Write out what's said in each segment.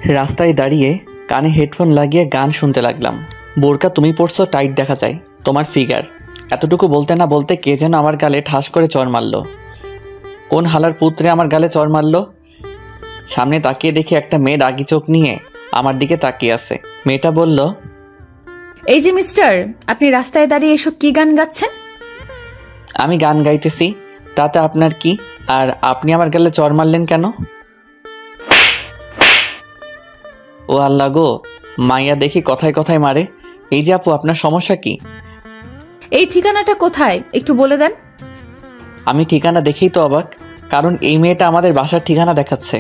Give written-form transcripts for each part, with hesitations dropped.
রাস্তায় দাঁড়িয়ে কানে হেডফোন লাগিয়ে গান শুনতে লাগলাম। বোরকা তুমি পড়ছো, টাইট দেখা যায় তোমার ফিগার। এতটুকু বলতে না বলতে কে যেন আমার গালে ঠাস করে চড় মারল। কোন হালার পুত্রে আমার গালে চড় মারল? সামনে তাকিয়ে দেখি একটা মেয়ে রাগি চোখ নিয়ে আমার দিকে তাকিয়ে আছে। মেয়েটা বলল, এই যে মিস্টার, আপনি রাস্তায় দাঁড়িয়ে এসব কি গান গাচ্ছেন? আমি গান গাইতেছি, তাতে আপনার কি? আর আপনি আমার গালে চড় মারলেন কেন? ও আল্লাহ গো, মাইয়া দেখি কথায় কথায় মারে। এই যে আপু, আপনার সমস্যা কি? এই ঠিকানাটা কোথায় একটু বলে দেন। আমি ঠিকানা দেখেই তো অবাক, কারণ এই মেয়েটা আমাদের বাসার ঠিকানা দেখাচ্ছে।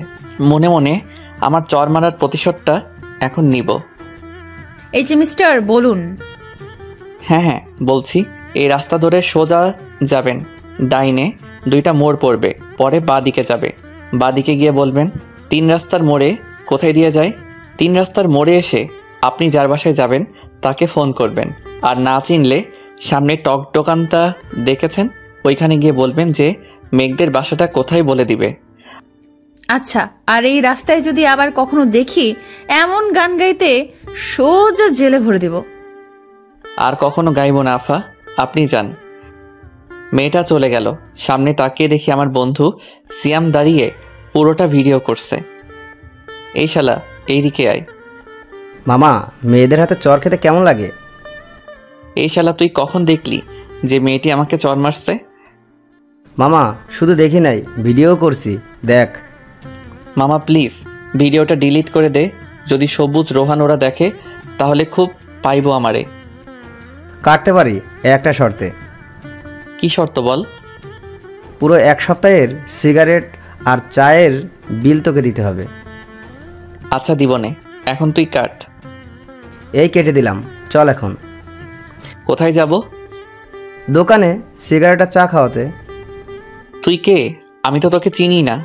মনে মনে আমার চড় মারার প্রতিশোধটা এখন নিব। এই যে মিস্টার, বলুন। হ্যাঁ হ্যাঁ বলছি, এই রাস্তা ধরে সোজা যাবেন, ডাইনে 2টা মোড় পড়বে, পরে বাঁ দিকে যাবে। বাঁ দিকে গিয়ে বলবেন 3 রাস্তার মোড়ে। কোথায় দিয়ে যায়? 3 রাস্তার মোড়ে এসে আপনি যার বাসায় যাবেন তাকে ফোন করবেন। আর না চিনলে সামনে টক দোকানটা দেখেছেন, ওইখানে গিয়ে বলবেন যে মেঘদের বাসাটা কোথায় বলে দিবে। আচ্ছা, আর এই রাস্তায় যদি আবার কখনো দেখি এমন গান গাইতে, সোজা জেলে ভরে দিব। আর কখনো গাইব না আফা, আপনি যান। মেয়েটা চলে গেল। সামনে তাকিয়ে দেখি আমার বন্ধু সিয়াম দাঁড়িয়ে পুরোটা ভিডিও করছে। এই শালা, এইদিকে আয়। মামা, মেয়েদের হাতে চর খেতে কেমন লাগে? এই শালা, তুই কখন দেখলি যে মেয়েটি আমাকে চর মারছে? মামা, শুধু দেখি নাই, ভিডিও করছি, দেখ। মামা প্লিজ ভিডিওটা ডিলিট করে দে। যদি সবুজ, রোহান ওরা দেখে তাহলে খুব পাইবো আমারে। কাটতে পারি একটা শর্তে। কি শর্ত বল? পুরো 1 সপ্তাহের সিগারেট আর চায়ের বিল তোকে দিতে হবে। আচ্ছা দিবনে, এখন তুই কাট। এই কেটে দিলাম, চল এখন। কোথায় যাব? দোকানে সিগারেট আর চা খাওয়াতে। তুই কে? আমি তো তোকে চিনি না।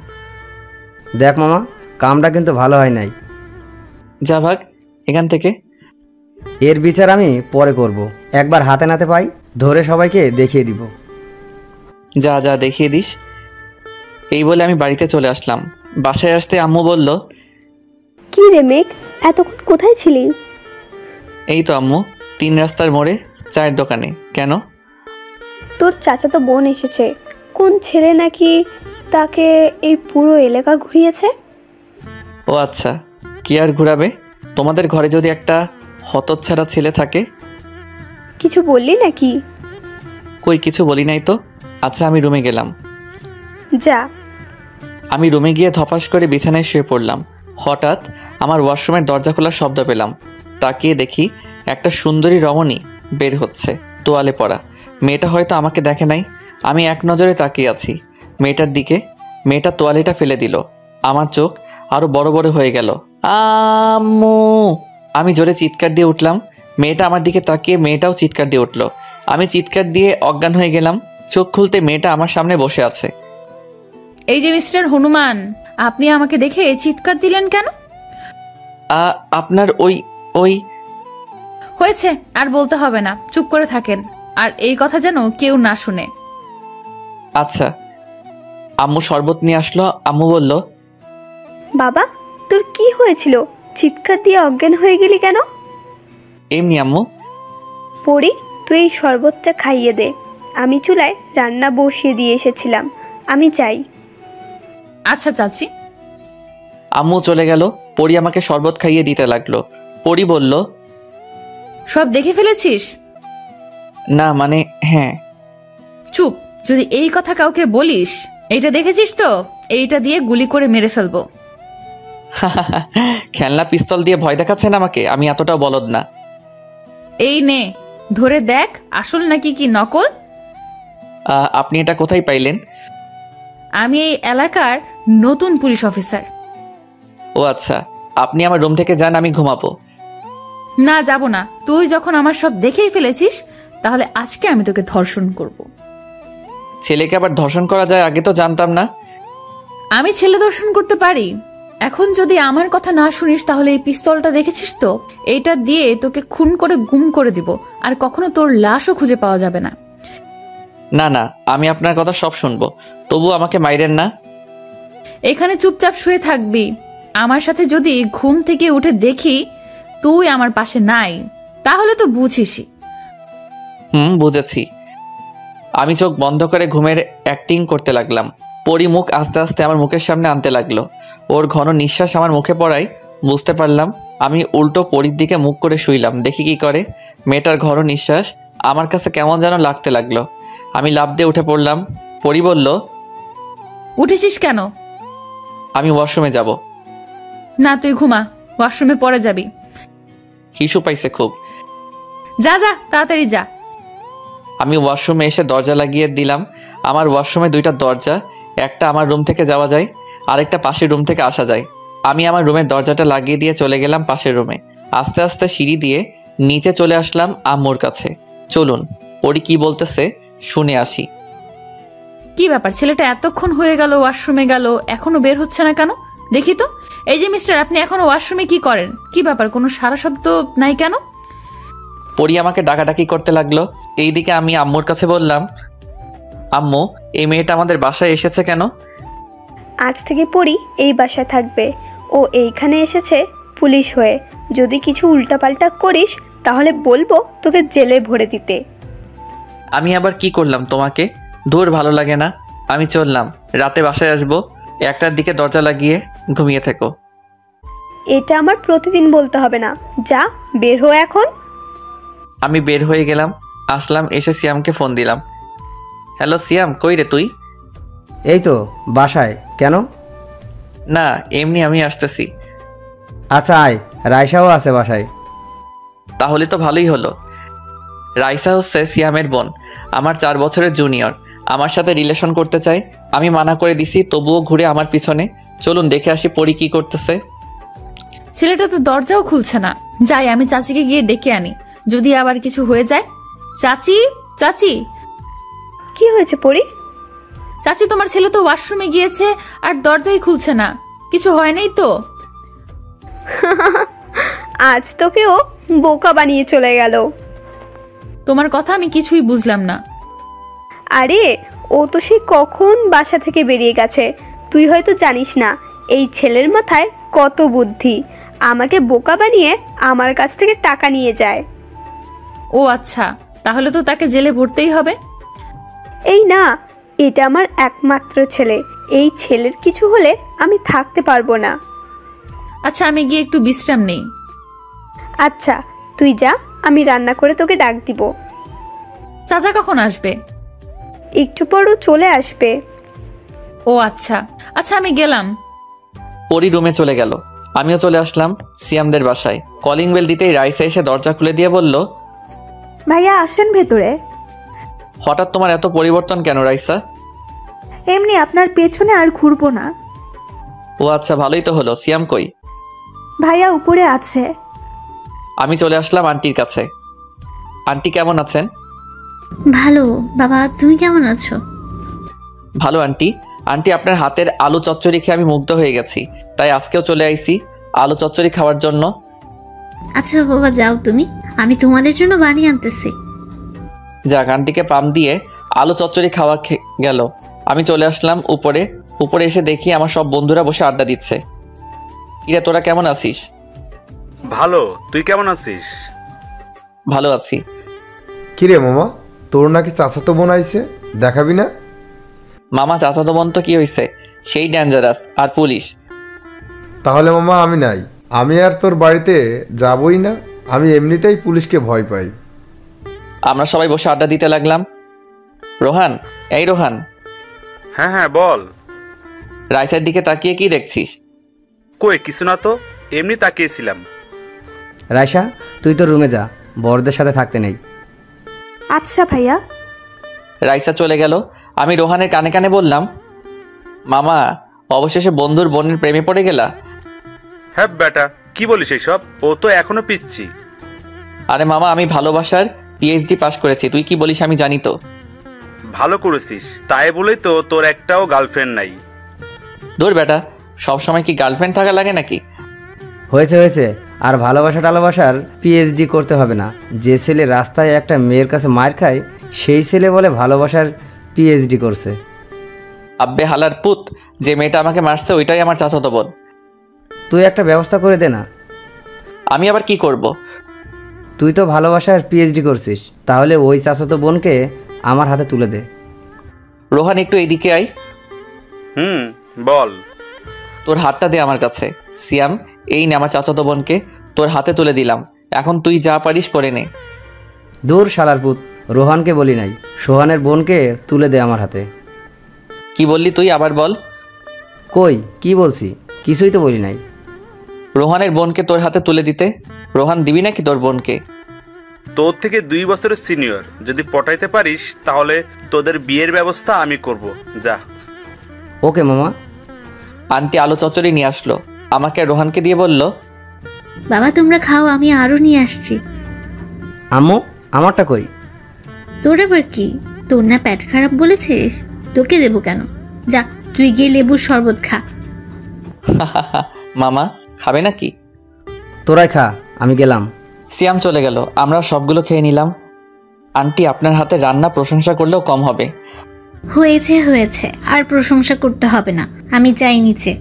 দেখ মামা, কামটা কিন্তু ভালো হয় নাই। যা ভাগ এখান থেকে। এর বিচার আমি পরে করব। একবার হাতে নাতে পাই, ধরে সবাইকে দেখিয়ে দিব। যা যা দেখিয়ে দিস। এই বলে আমি বাড়িতে চলে আসলাম। বাসায় আসতে আম্মু বলল, কি রে মেঘ, এতক্ষণ কোথায় ছিলি? এই তো আম্মু, 3 রাস্তার মোড়ে চায়ের দোকানে। কেন? তোর চাচাতো বোন এসেছে। কোন ছেলে নাকি তাকে এই পুরো এলাকা ঘুরিয়েছে। ও আচ্ছা, কি আর ঘুরাবে? তোমাদের ঘরে যদি একটা হতচ্ছাড়া ছেলে থাকে। কিছু বললি নাকি? কই কিছু বলি নাই তো। আচ্ছা আমি রুমে গেলাম। যা। আমি রুমে গিয়ে ধপাস করে বিছানায় শুয়ে পড়লাম। হঠাৎ আমার ওয়াশরুমের দরজা খোলার শব্দ পেলাম। তাকিয়ে দেখি একটা সুন্দরী রমণী বের হচ্ছে, তোয়ালে পরা। মেয়েটা হয়তো আমাকে দেখে নাই। আমি এক নজরে তাকিয়ে আছি মেয়েটার দিকে। মেয়েটা তোয়ালেটা ফেলে দিল। আমার চোখ আরো বড় বড় হয়ে গেল। আম্মু! আমি জোরে চিৎকার দিয়ে উঠলাম। মেয়েটা আমার দিকে তাকিয়ে মেয়েটাও চিৎকার দিয়ে উঠল। আমি চিৎকার দিয়ে অজ্ঞান হয়ে গেলাম। চোখ খুলতে মেয়েটা আমার সামনে বসে আছে। এই যে মিস্টার হনুমান, আপনি আমাকে দেখে চিৎকার দিলেন কেন? আপনার ওই ওই হয়েছে, আর বলতে হবে না, চুপ করে থাকেন। আর এই কথা যেন কেউ না শুনে। আচ্ছা। আম্মু শরবত নিয়ে আসলো। আম্মু বলল, বাবা, তোর কি হয়েছিল? চিৎকার দিয়ে অজ্ঞান হয়ে গেলি কেন? এমনি আম্মু। পড়ি, তুই এই শরবতটা খাইয়ে দে। আমি চুলায় রান্না বসিয়ে দিয়ে এসেছিলাম, আমি চাই। আচ্ছা চাচি। আম্মু চলে গেল। পরি আমাকে শরবত খাইয়ে দিতে লাগলো। পরি বলল, সব দেখে ফেলেছিস? না মানে হ্যাঁ। চুপ, যদি এই কথা কাউকে বলিস, এইটা দেখেছিস তো, এইটা দিয়ে গুলি করে মেরে ফেলবো। খেলনা পিস্তল দিয়ে ভয় দেখাচ্ছেন আমাকে? আমি এতটাও বলদ না। এই নে, ধরে দেখ আসল নাকি কি নকল। আপনি এটা কোথায় পাইলেন? আমি এই এলাকার নতুন পুলিশ অফিসার। ও আচ্ছা, আপনি আমার রুম থেকে যান, আমি ঘুমাবো। না, যাব না। তুই যখন আমার সব দেখেই ফেলেছিস, তাহলে আজকে আমি তোকে ধর্ষণ করব। ছেলেকে আবার ধর্ষণ করা যায়? আগে তো জানতাম না। আমি ছেলে ধর্ষণ করতে পারি। এখন যদি আমার কথা না শুনিস, তাহলে এই পিস্তলটা দেখেছিস তো, এইটা দিয়ে তোকে খুন করে গুম করে দিব, আর কখনো তোর লাশও খুঁজে পাওয়া যাবে না। না না, আমি আপনার কথা সব শুনবো, তবু আমাকে মাইরেন না। এখানে চুপচাপ শুয়ে থাকবি। আমার সাথে যদি ঘুম থেকে উঠে দেখি তুই আমার পাশে নাই, তাহলে তো বুঝিসই। বুঝেছি। আমি চোখ বন্ধ করে ঘুমের অ্যাক্টিং করতে লাগলাম। পরি মুখ আস্তে আস্তে আমার মুখের সামনে আনতে লাগলো। ওর ঘন নিঃশ্বাস আমার মুখে পড়ায় বুঝতে পারলাম। আমি উল্টো পরির দিকে মুখ করে শুইলাম, দেখি কি করে। মেয়েটার ঘন নিঃশ্বাস আমার কাছে কেমন যেন লাগতে লাগলো। আমি লাফ দিয়ে উঠে পড়লাম। পরি বলল, উঠেছিস কেন? আমি ওয়াশরুমে যাব। না, তুই ঘুমা, ওয়াশরুমে পরে যাবি। হিসু পাইছে খুব। যা যা, তাড়াতাড়ি যা। আমি ওয়াশরুমে এসে দরজা লাগিয়ে দিলাম। আমার ওয়াশরুমে দুইটা দরজা, একটা আমার রুম থেকে যাওয়া যায়, আরেকটা পাশের রুম থেকে আসা যায়। আমি আমার রুমের দরজাটা লাগিয়ে দিয়ে চলে গেলাম পাশের রুমে। আস্তে আস্তে সিঁড়ি দিয়ে নিচে চলে আসলাম আম্মুর কাছে। চলুন পরি কি বলতেছে শুনে আসি। কি ব্যাপার, ছেলেটা এতক্ষণ হয়ে গেল ওয়াশরুমে গেল, এখনো বের হচ্ছে না কেন? দেখি তো। এই যে মিস্টার, আপনি এখনো ওয়াশরুমে কি করেন? কি ব্যাপার, কোনো সারা শব্দ নাই কেন? পরি আমাকে ডাকাডাকি করতে লাগলো। এইদিকে আমি আম্মুর কাছে বললাম, আম্মু এই মেয়েটা আমাদের বাসায় এসেছে কেন? আজ থেকে পরি এই বাসায় থাকবে। ও এইখানে এসেছে পুলিশ হয়ে। যদি কিছু উল্টাপাল্টা করিস তাহলে বলবো তোকে জেলে ভরে দিতে। আমি আবার কি করলাম তোমাকে? দূর, ভালো লাগে না। আমি চললাম, রাতে বাসায় আসবো। 1টার দিকে দরজা লাগিয়ে ঘুমিয়ে থেকো। এটা আমার প্রতিদিন বলতে হবে না। যা, বের হো এখন। আমি বের হয়ে গেলাম, আসলাম, এসে সিয়ামকে ফোন দিলাম। হ্যালো সিয়াম, কই রে তুই? এই তো বাসায়। কেন? না এমনি, আমি আসতেছি। আচ্ছা আয়, রাইসাও আছে বাসায়। তাহলে তো ভালোই হলো। রাইসা হচ্ছে সিয়ামের বোন, আমার 4 বছরের জুনিয়র। আমার সাথে রিলেশন করতে চায়। আমি মানা করে দিছি, তবুও ঘুরে আমার পিছনে। চলুন দেখে আসি পরি কি করতেছে। ছেলেটা তো দরজাও খুলছে না। যাই, আমি চাচিকে গিয়ে ডেকে আনি, যদি আবার কিছু হয়ে যায়। চাচি, চাচি, কি হয়েছে পরি? চাচি, তোমার ছেলে তো ওয়াশরুমে গিয়েছে আর দরজাই খুলছে না। কিছু হয় নাই তো? আজ তোকে ও বোকা বানিয়ে চলে গেল। তোমার কথা আমি কিছুই বুঝলাম না। আরে ও তো সে কখন বাসা থেকে বেরিয়ে গেছে। তুই হয়তো জানিস না এই ছেলের মাথায় কত বুদ্ধি। আমাকে বোকা বানিয়ে আমার কাছ থেকে টাকা নিয়ে যায়। ও আচ্ছা, তাহলে তো তাকে জেলে ভরতেই হবে। এই না, এটা আমার একমাত্র ছেলে। এই ছেলের কিছু হলে আমি থাকতে পারবো না। আচ্ছা, আমি গিয়ে একটু বিশ্রাম নেই। আচ্ছা তুই যা, আমি রান্না করে তোকে ডাক দিব। চাচা কখন আসবে? একটু পরও চলে আসবে। ও আচ্ছা, আচ্ছা আমি গেলাম। পরি রুমে চলে গেল, আমিও চলে আসলাম সিয়ামদের বাসায়। কলিং বেল দিতেই রাইসা এসে দরজা খুলে দিয়ে বলল, ভাইয়া আসেন ভেতরে। হঠাৎ তোমার এত পরিবর্তন কেন রাইসা? এমনি আপনার পেছনে আর ঘুরবো না। ও আচ্ছা, ভালোই তো হলো। সিয়াম কই? ভাইয়া উপরে আছে। আমি চলে আসলাম আন্টির কাছে। আন্টি কেমন আছেন? ভালো বাবা, তুমি কেমন আছো? ভালো আন্টি। আন্টি আপনার হাতের আলু চচ্চড়ি খেয়ে আমি মুগ্ধ হয়ে গেছি, তাই আজকেও চলে আইছি আলু চচ্চড়ি খাওয়ার জন্য। আচ্ছা বাবা যাও তুমি, আমি তোমাদের জন্য বানিয়ে আনতেছি। যাক, আন্টিকে পাম দিয়ে আলু চচ্চড়ি খাওয়া গেল। আমি চলে আসলাম উপরে। উপরে এসে দেখি আমার সব বন্ধুরা বসে আড্ডা দিচ্ছে। কিরে তোরা কেমন আছিস? ভালো, তুই কেমন আছিস? ভালো আছি। কিরে মামা, তোর নাকি চাচাতো বোন আইছে, দেখাবি না? মামা চাচাতো বোন তো কি হয়েছে, সেই ডেঞ্জারাস আর পুলিশ। তাহলে মামা আমি নাই, আমি আর তোর বাড়িতে যাবই না। আমি এমনিতেই পুলিশকে ভয় পাই। আমরা সবাই বসে আড্ডা দিতে লাগলাম। রোহান, এই রোহান। হ্যাঁ হ্যাঁ বল। রাইসার দিকে তাকিয়ে কি দেখছিস? কই কিছু না তো, এমনি তাকিয়েছিলাম। রাইসা তুই তো রুমে যা, বড়দের সাথে থাকতে নেই। আচ্ছা ভাইয়া। রাইসা চলে গেল। আমি রোহানের কানে কানে বললাম, মামা অবশেষে বন্ধুর বোনের প্রেমে পড়ে গেলা? হ্যাঁ বেটা, কি বলিস এইসব? ও তো এখনো পিচ্ছি। আরে মামা, আমি ভালোবাসার পিএইচডি পাশ করেছি, তুই কি বলিস আমি জানি তো। ভালো করেছিস, তাই বলেই তো তোর একটাও গার্লফ্রেন্ড নাই। দূর বেটা, সবসময় কি গার্লফ্রেন্ড থাকা লাগে নাকি? হয়েছে হয়েছে, আর ভালোবাসার পিএইচডি করতে হবে না। যে ছেলে রাস্তায় একটা মেয়ের কাছে মার খায়, সেই ছেলে বলে ভালোবাসার পিএইচডি করছে। আব্বে হালার পুত, যে মেয়েটা আমাকে মারছে ওইটাই আমার চাচাতো বোন। তুই একটা ব্যবস্থা করে দে না। আমি আবার কি করব? তুই তো ভালোবাসার পিএইচডি করছিস, তাহলে ওই চাচাতো বোনকে আমার হাতে তুলে দে। রোহান একটু এইদিকে আয়। বল। তোর হাতটা দে আমার কাছে। সিয়াম, এই নে আমার চাচাতো বোনকে তোর হাতে তুলে দিলাম, এখন তুই যা পারিস করে নে। দূর শালার পুত, রোহানকে বলি নাই, সোহানের বোনকে তুলে দে আমার হাতে। কি বললি তুই? আবার বল। কই কি বলছি? কিছুই তো বলি নাই। রোহানের বোনকে তোর হাতে তুলে দিতে। রোহান, দিবি নাকি তোর বোনকে? তোর থেকে 2 বছরের সিনিয়র, যদি পটাইতে পারিস তাহলে তোদের বিয়ের ব্যবস্থা আমি করব। যা। ওকে মামা। আন্টি আলু চচ্চড়ি নিয়ে আসলো, আমাকে আর রোহানকে দিয়ে বলল, বাবা তোমরা খাও, আমি আরও নিয়ে আসছি। আম্মু আমারটা কই? তোর আবার কি? তোর না পেট খারাপ বলেছিস, তোকে দেবো কেন? যা তুই গিয়ে লেবুর শরবত খা। মামা খাবে নাকি? তোরাই খা, আমি গেলাম। সিয়াম চলে গেল, আমরা সবগুলো খেয়ে নিলাম। আন্টি, আপনার হাতে রান্না প্রশংসা করলেও কম হবে। হয়েছে হয়েছে, আর প্রশংসা করতে হবে না, আমি যাই নিচে।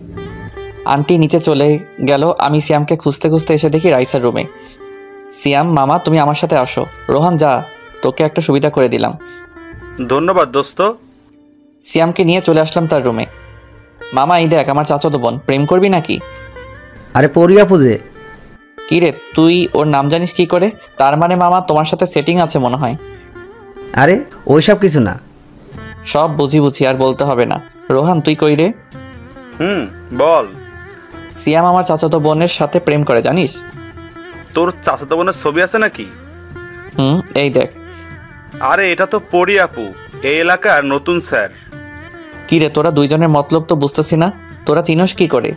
আন্টি নিচে চলে গেল। আমি সিয়ামকে খুঁজতে খুঁজতে এসে দেখি রাইসার রুমে। সিয়াম, মামা তুমি আমার সাথে আসো। রোহান যা, তোকে একটা সুবিধা করে দিলাম। ধন্যবাদ দোস্ত। সিয়ামকে নিয়ে চলে আসলাম তার রুমে। মামা এই দেখ আমার চাচাতো বোন, প্রেম করবি নাকি? আরে পরিয়া পুজে। কি রে, তুই ওর নাম জানিস কি করে? তার মানে মামা তোমার সাথে সেটিং আছে মনে হয়। আরে ওইসব কিছু না। সব বুঝি আর বলতে হবে না। রোহান তুই কই রে? বল। সিয়াম আমার চাচাতো বোনের সাথে প্রেম করে জানিস? তোর চাচাতো বোনের ছবি আছে নাকি? এই দেখ। আরে এটা তো পরি আপু, এই এলাকার নতুন স্যার। কি রে, তোরা দুইজনের মতলব তো বুঝতেছি না, তোরা চিনস কি করে?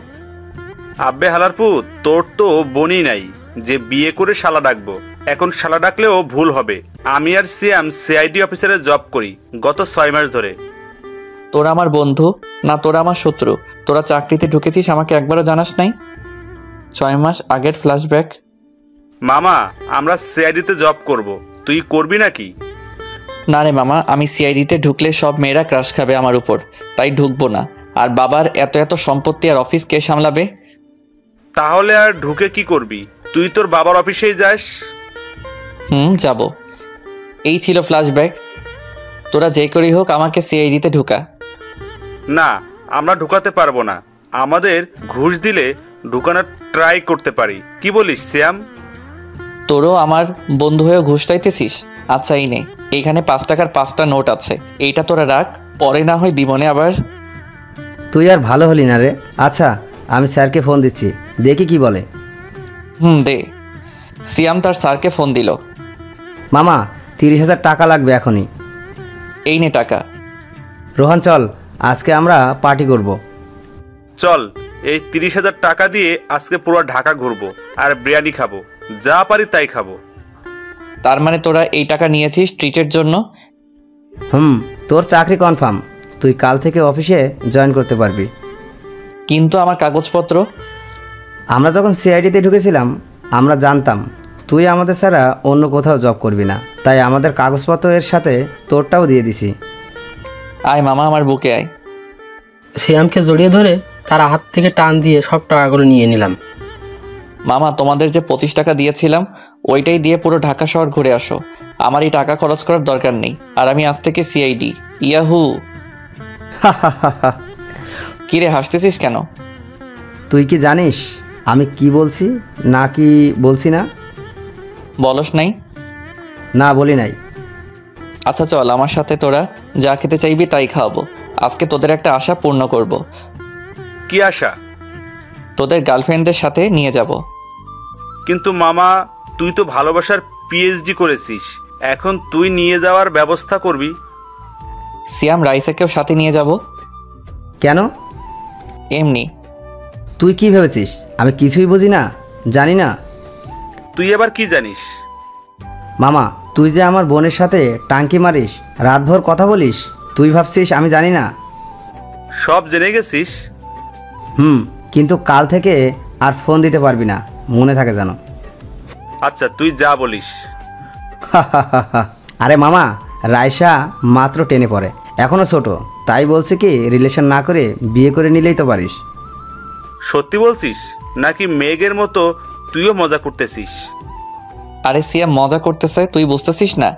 আব্বে হালারপু, তোর তো বোনই নাই যে বিয়ে করে শালা ডাকবো। এখন শালা ডাকলেও ভুল হবে। আমি আর সিয়াম সিআইডি অফিসারে জব করি গত 6 মাস ধরে। তোরা আমার বন্ধু না তোরা আমার শত্রু? তোরা চাকরিতে ঢুকেছিস আমাকে একবারও জানাস নাই? 6 মাস আগের ফ্ল্যাশব্যাক। মামা আমরা সিআইডিতে জব করব, তুই করবি নাকি? না রে মামা, আমি সিআইডিতে ঢুকলে সব মেয়েরা ক্রাশ খাবে আমার উপর, তাই ঢুকবো না। আর বাবার এত সম্পত্তি আর অফিস কে সামলাবে? তাহলে আর ঢুকে কি করবি? তুই তোর বাবার অফিসেই যাস। যাব। এই ছিল ফ্ল্যাশব্যাক। তোরা যে করেই হোক আমাকে সিআইডিতে ঢুকা। না, আমরা ঢুকাতে পারবো না। আমাদের ঘুষ দিলে ঢুকানোর ট্রাই করতে পারি। কি বলিস সিয়াম? তোরও আমার বন্ধু হয়েও ঘুষ চাইতেছিস? আচ্ছা এই নে, এইখানে 5 টাকার 5টা নোট আছে, এইটা তোরা রাখ, পরে না হয় দিবনে আবার। তুই আর ভালো হলি না রে। আচ্ছা আমি স্যারকে ফোন দিচ্ছি, দেখি কি বলে। দে। সিয়াম তার স্যারকে ফোন দিল। মামা 30,000 টাকা লাগবে এখনই। এই নে টাকা। রোহান চল, আজকে আমরা পার্টি করব। চল, এই 30,000 টাকা দিয়ে আজকে পুরো ঢাকা ঘুরবো আর বিরিয়ানি খাবো, যা পারি তাই খাবো। তার মানে তোরা এই টাকা নিয়েছিস ট্রিটের জন্য? তোর চাকরি কনফার্ম, তুই কাল থেকে অফিসে জয়েন করতে পারবি। কিন্তু আমার কাগজপত্র? আমরা যখন সিআইডিতে ঢুকেছিলাম আমরা জানতাম তুই আমাদের ছাড়া অন্য কোথাও জব করবি না, তাই আমাদের কাগজপত্রের সাথে তোরটাও দিয়ে দিছি। আয় মামা আমার বুকে আয়। সিয়ামকে জড়িয়ে ধরে তার হাত থেকে টান দিয়ে সব টাকাগুলো নিয়ে নিলাম। মামা তোমাদের যে 25 টাকা দিয়েছিলাম ওইটাই দিয়ে পুরো ঢাকা শহর ঘুরে আসো, আমার এই টাকা খরচ করার দরকার নেই। আর আমি আজ থেকে সিআইডি। ইয়াহু। কিরে হাসতেছিস কেন? তুই কি জানিস আমি কি বলছি না কি বলছি না? বলস নাই? না বলি নাই। আচ্ছা চল আমার সাথে, তোরা যা খেতে চাইবি তাই খাওয়াবো। আজকে তোদের একটা আশা পূর্ণ করব। কি আশা? তোদের গার্লফ্রেন্ডদের সাথে নিয়ে যাব। কিন্তু মামা তুই তো ভালোবাসার পিএইচডি করেছিস, এখন তুই নিয়ে যাওয়ার ব্যবস্থা করবি। সিয়াম রাইসাকেও সাথে নিয়ে যাব। কেন? এমনি। তুই কি ভেবেছিস আমি কিছুই বুঝি না, জানি না? তুই এবার কি জানিস? মামা তুই যে আমার বোনের সাথে টাঙ্কি মারিস, রাতভর কথা বলিস, তুই ভাবছিস আমি জানি না? সব জেনে গেছিস? কিন্তু কাল থেকে আর ফোন দিতে পারবি না, মনে থাকে জানো। আচ্ছা তুই যা বলিস। আরে মামা রাইসা মাত্র 10-এ পড়ে, এখনো ছোট, তাই বলছে কি রিলেশন না করে বিয়ে করে নিলেই তো পারিস। সত্যি বলছিস? নাকি মেঘের মতো তুইও মজা করতেছিস? আরে সিয়াম মজা করতেছে, তুই বুঝতেছিস না?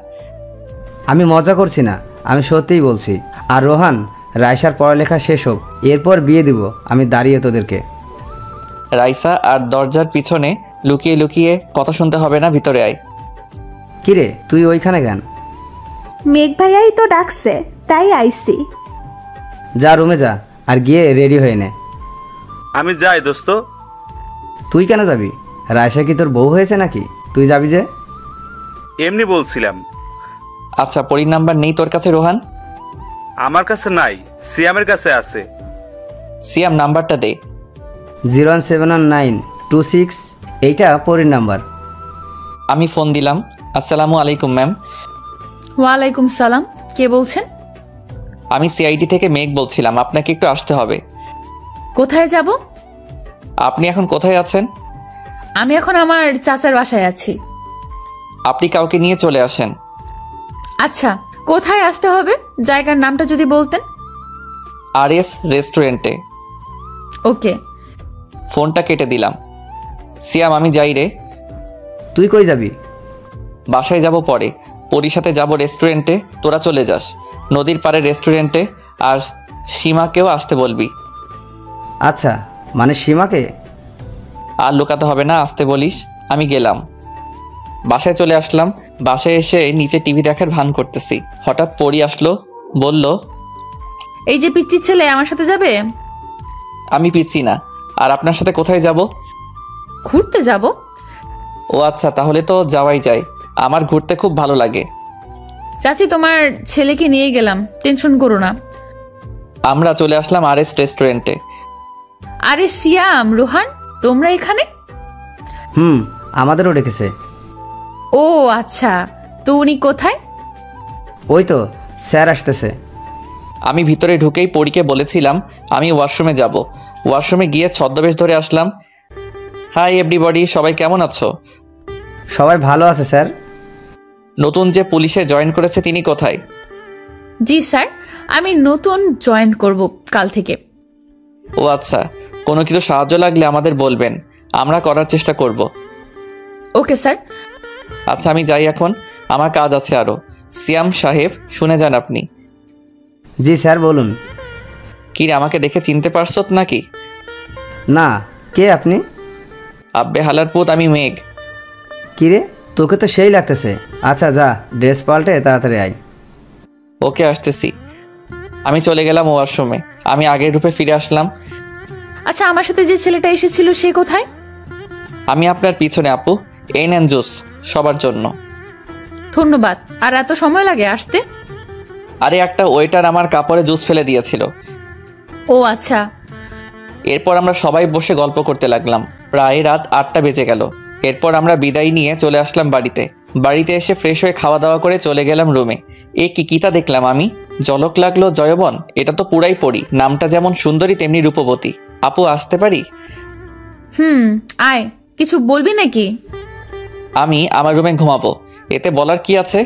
আমি মজা করছি না, আমি সত্যিই বলছি। আর রোহান, রাইসার পড়ালেখা শেষ হোক, এরপর বিয়ে দিব আমি দাঁড়িয়ে তোদেরকে। রাইসা আর দরজার পিছনে লুকিয়ে লুকিয়ে কথা শুনতে হবে না, ভিতরে আয়। কিরে তুই ওইখানে কেন? মেঘ ভাইয়াই তো ডাকছে, তাই আইসি। যা রুমে যা, আর গিয়ে রেডি হয়ে নে। আমি যাই দোস্ত। তুই কেন যাবি? রাইসা কি তোর বউ হয়েছে নাকি তুই যাবি যে? এমনি বলছিলাম। আচ্ছা, পরীর নাম্বার নেই তোর কাছে রোহান? আমার কাছে নাই, সিয়ামের কাছে আছে। সিয়াম নাম্বারটা দে। 0171926, এইটা পরীর নাম্বার। আমি ফোন দিলাম। আসসালামু আলাইকুম ম্যাম। ওয়ালাইকুম সালাম, কে বলছেন? আমি সিআইডি থেকে মেঘ বলছিলাম, আপনাকে একটু আসতে হবে। কোথায় যাব? আপনি এখন কোথায় আছেন? আমি এখন আমার চাচার বাসায় আছি। আপনি কাউকে নিয়ে চলে আসেন। আচ্ছা, কোথায় আসতে হবে? জায়গার নামটা যদি বলতেন। RS রেস্টুরেন্টে। ওকে। ফোনটা কেটে দিলাম। সিয়াম আমি যাই রে। তুই কই যাবি? বাসায় যাব পরে, পরীর সাথে যাব রেস্টুরেন্টে, তোরা চলে যাস নদীর পাড়ে রেস্টুরেন্টে। আর সীমাকেও আসতে বলবি। আচ্ছা, মানে সীমাকে? আর লুকাতে হবে না, আসতে বলিস। আমি গেলাম, বাসায় চলে আসলাম। বাসায় এসে নিচে টিভি দেখার ভান করতেছি, হঠাৎ পরী আসলো, বলল, এই যে পিচ্চি ছেলে আমার সাথে যাবে? আমি পিচ্ছি না। আর আপনার সাথে কোথায় যাব? ঘুরতে যাব। ও আচ্ছা, তাহলে তো যাওয়াই যায়, আমার ঘুরতে খুব ভালো লাগে। চাচি, তোমার ছেলেকে নিয়ে গেলাম, টেনশন করো না। আমরা চলে আসলাম RS রেস্টুরেন্টে। আরে সিয়াম, রোহান, তোমরা এখানে? আমাদেরও ডেকেছে। ও আচ্ছা, তো উনি কোথায়? ওই তো স্যার আসতেছে। আমি ভিতরে ঢুকেই পরীকে বলেছিলাম আমি ওয়াশরুমে যাব। ওয়াশরুমে গিয়ে ছদ্মবেশ ধরে আসলাম। হাই এভরিবডি, সবাই কেমন আছো? সবাই ভালো আছে স্যার। নতুন যে পুলিশে জয়েন করেছে তিনি কোথায়? জি স্যার, আমি নতুন জয়েন করব কাল থেকে। ও আচ্ছা, কোনো কিছু সাহায্য লাগলে আমাদের বলবেন, আমরা করার চেষ্টা করব। Okay sir. আচ্ছা আমি যাই এখন, আমার কাজ আছে আরও। সিয়াম সাহেব শুনে যান আপনি। জি স্যার বলুন। কি রে, আমাকে দেখে চিনতে পারছত নাকি? না, কে আপনি? আব্বে হালার পুত, আমি মেঘ। কিরে, তোকে তো সেই লাগতেছে। আচ্ছা যা, ড্রেস পাল্টে তাড়াতাড়ি আয়। ওকে আসতেছি। আমি চলে গেলাম ওয়াশরুমে। আমি আগের রূপে ফিরে আসলাম। আচ্ছা, আমার সাথে যে ছেলেটা এসেছিল সে কোথায়? আমি আপনার পিছনে আপু। এই নেন জুস সবার জন্য। ধন্যবাদ। আর এত সময় লাগে আসতে? আরে একটা ওয়েটার আমার কাপড়ে জুস ফেলে দিয়েছিল। ও আচ্ছা। এরপর আমরা সবাই বসে গল্প করতে লাগলাম। প্রায় রাত 8টা বেজে গেল। এরপর আমরা বিদায় নিয়ে চলে আসলাম বাড়িতে। বাড়িতে এসে ফ্রেশ হয়ে খাওয়া দাওয়া করে চলে গেলাম রুমে। এ কিতা দেখলাম আমি, ঝলক লাগলো জয়বন। এটা তো পুরাই পড়ি, নামটা যেমন সুন্দরী তেমনি রূপবতী। আপু আসতে পারি? আয়। কিছু বলবি নাকি? আমি আমার রুমে ঘুমাবো, এতে বলার কি আছে?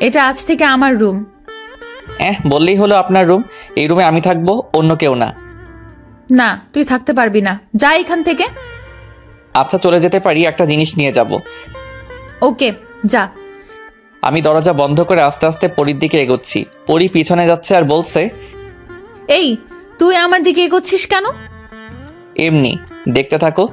এটা আজ থেকে আমার রুম। বললেই হলো আপনার রুম। এই রুমে আমি থাকবো, অন্য কেউ না। না, তুই থাকতে পারবি না, যা এখান থেকে। আচ্ছা চলে যেতে পারি, একটা জিনিস নিয়ে যাব। ওকে যা। আমি দরজা বন্ধ করে আস্তে আস্তে পরীর দিকে এগোচ্ছি। পরী পিছনে যাচ্ছে আর বলছে, এই তুই আমার দিকে এগোচ্ছিস কেন? এমনি দেখতে থাকো।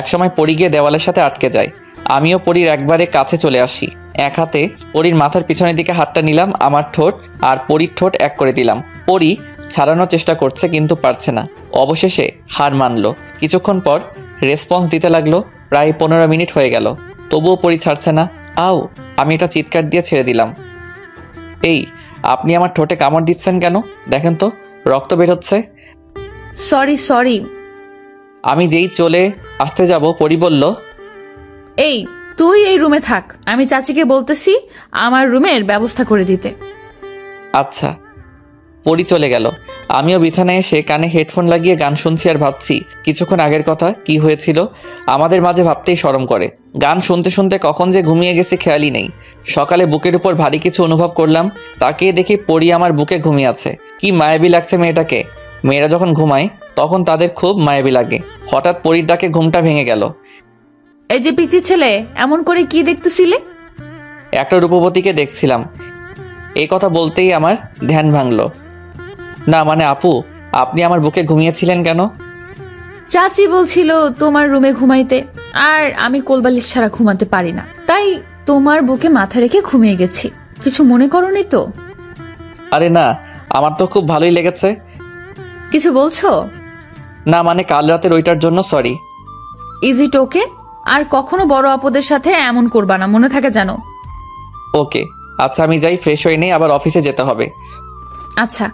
একসময় পরী গিয়ে দেওয়ালের সাথে আটকে যায়। আমিও পরীর একবারে কাছে চলে আসি। এক হাতে পরীর মাথার পিছনের দিকে হাতটা নিলাম, আমার ঠোঁট আর পরীর ঠোঁট এক করে দিলাম। পরী ছাড়ানোর চেষ্টা করছে কিন্তু পারছে না। অবশেষে হার মানলো। কিছুক্ষণ পর রেসপন্স দিতে লাগলো। প্রায় 15 মিনিট হয়ে গেল, তবুও পরী ছাড়ছে না। আও, আমি এটা চিৎকার দিয়ে ছেড়ে দিলাম। এই আপনি আমার ঠোঁটে কামড় দিচ্ছেন কেন? দেখেন তো রক্ত বের হচ্ছে। সরি। আমি যেই চলে আসতে যাব, পরী বলল, এই তুই এই রুমে থাক, আমি চাচিকে বলতেছি আমার রুমের ব্যবস্থা করে দিতে। আচ্ছা। পরী চলে গেল। আমিও বিছানায় এসে কানে হেডফোন লাগিয়ে গান শুনছি আর ভাবছি কিছুক্ষণ আগের কথা, কি হয়েছিল আমাদের মাঝে ভাবতেই শরম করে। গান শুনতে শুনতে কখন যে ঘুমিয়ে গেছে খেয়ালই নেই। সকালে বুকের উপর ভারী কিছু অনুভব করলাম। তাকিয়ে দেখি পরী আমার বুকে ঘুমিয়ে আছে। কি মায়াবী লাগছে মেয়েটাকে। মেয়েরা যখন ঘুমায় তখন তাদের খুব মায়াবী লাগে। হঠাৎ পরীর ডাকে ঘুমটা ভেঙে গেল। এই যে পিচি ছেলে, এমন করে কি দেখতেছিলে? একটা রূপবতীকে দেখছিলাম। এই কথা বলতেই আমার ধ্যান ভাঙল। না মানে আপু, আপনি আমার বুকে ঘুমিয়েছিলেন কেন? চাচি বলছিল তোমার রুমে ঘুমাইতে, আর আমি কোলবালিশ ছাড়া ঘুমাতে পারি না, তাই তোমার বুকে মাথা রেখে ঘুমিয়ে গেছি। কিছু মনে করোনি তো? আরে না, আমার তো খুব ভালোই লেগেছে। কিছু বলছো? না মানে কাল রাতের ওইটার জন্য সরি। ইজ ইট ওকে? আর কখনো বড় আপদের সাথে এমন করবা না, মনে থাকে জানো। ওকে আচ্ছা, আমি যাই, ফ্রেশ হয়ে নেই, আবার অফিসে যেতে হবে। আচ্ছা।